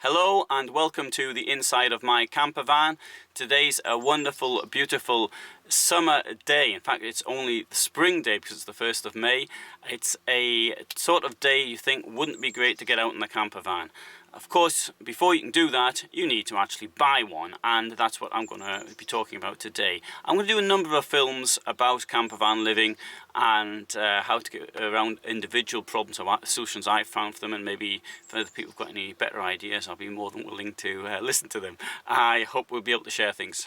Hello and welcome to the inside of my camper van. Today's a wonderful, beautiful summer day. In fact, it's only the spring day because it's the 1st of May. It's a sort of day you think wouldn't be great to get out in the camper van. Of course, before you can do that, you need to actually buy one, and that's what I'm going to be talking about today. I'm going to do a number of films about camper van living and how to get around individual problems or solutions I've found for them, and maybe if other people have got any better ideas, I'll be more than willing to listen to them. I hope we'll be able to share things.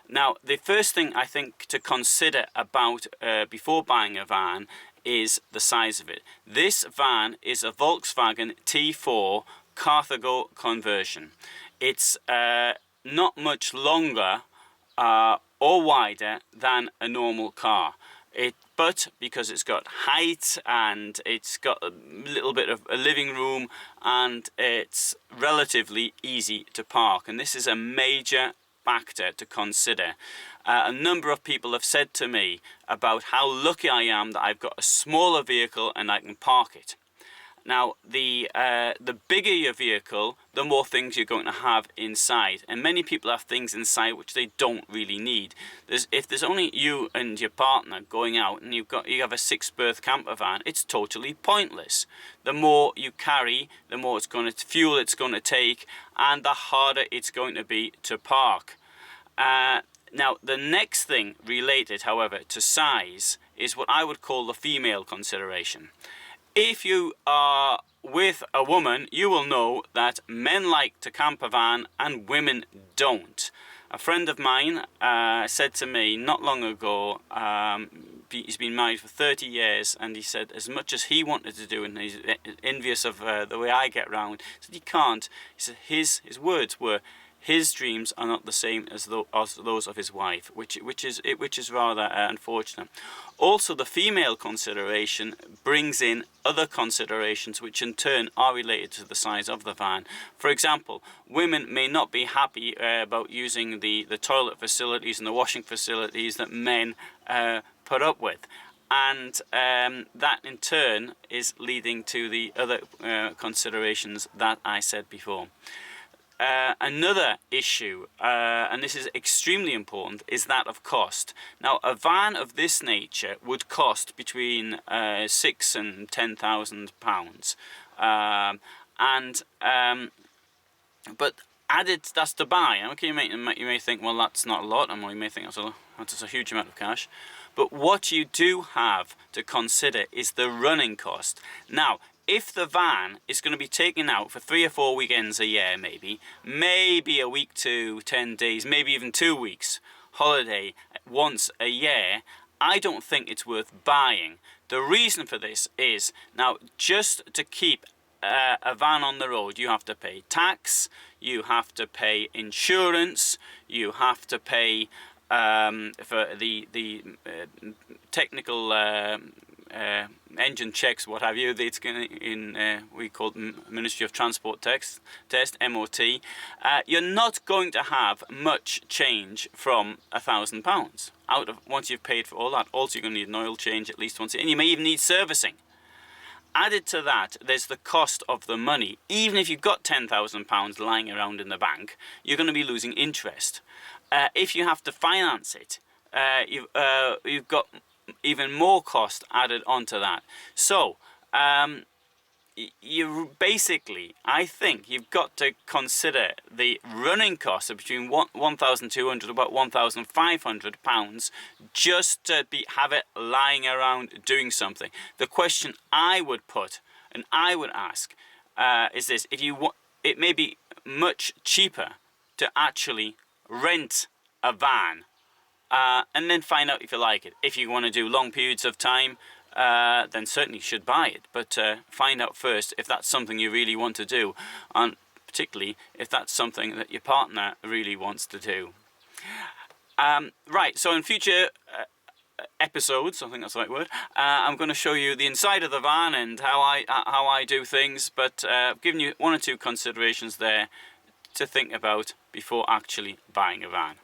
Now, the first thing I think to consider about before buying a van is the size of it. This van is a Volkswagen T4 Carthago conversion. It's not much longer or wider than a normal car. But because it's got height and it's got a little bit of a living room and it's relatively easy to park, and this is a major factor to consider. A number of people have said to me about how lucky I am that I've got a smaller vehicle and I can park it. Now, the bigger your vehicle, the more things you're going to have inside, and many people have things inside which they don't really need. If there's only you and your partner going out and you have a 6-berth camper van, it's totally pointless. The more you carry, the more fuel it's going to take, and the harder it's going to be to park. Now, the next thing related, however, to size is what I would call the female consideration. If you are with a woman, you will know that men like to camper van and women don't. A friend of mine said to me not long ago, he's been married for 30 years, and he said as much as he wanted to do, and he's envious of the way I get round, he said he can't. He said his words were, his dreams are not the same as those of his wife, which is rather unfortunate. Also, the female consideration brings in other considerations which in turn are related to the size of the van. For example, women may not be happy about using the toilet facilities and the washing facilities that men put up with. And that in turn is leading to the other considerations that I said before. Another issue, and this is extremely important, is that of cost. Now, a van of this nature would cost between £6,000 and £10,000, but added, that's to buy. Okay, you may think, well, that's not a lot, and you may think that's a huge amount of cash. But what you do have to consider is the running cost. Now, if the van is going to be taken out for 3 or 4 weekends a year, maybe a week to 10 days, maybe even 2 weeks holiday once a year, I don't think it's worth buying. The reason for this is, now, just to keep a van on the road, you have to pay tax, you have to pay insurance, you have to pay for the technical engine checks, what have you. It's going in we call it Ministry of Transport test MOT. You're not going to have much change from £1,000 out of once you've paid for all that. Also, you're going to need an oil change at least once, and you may even need servicing. Added to that, there's the cost of the money. Even if you've got £10,000 lying around in the bank, you're going to be losing interest. If you have to finance it, you've got even more cost added onto that. So you basically, I think you've got to consider the running costs of between £1,200 to about £1,500 just to have it lying around doing something. The question I would put and I would ask is this: if you want, it may be much cheaper to actually rent a van and then find out if you like it. If you want to do long periods of time, then certainly you should buy it, but find out first if that's something you really want to do, and particularly if that's something that your partner really wants to do. Right, so in future episodes, I think that's the right word, I'm going to show you the inside of the van and how I do things, but I've given you 1 or 2 considerations there to think about before actually buying a van.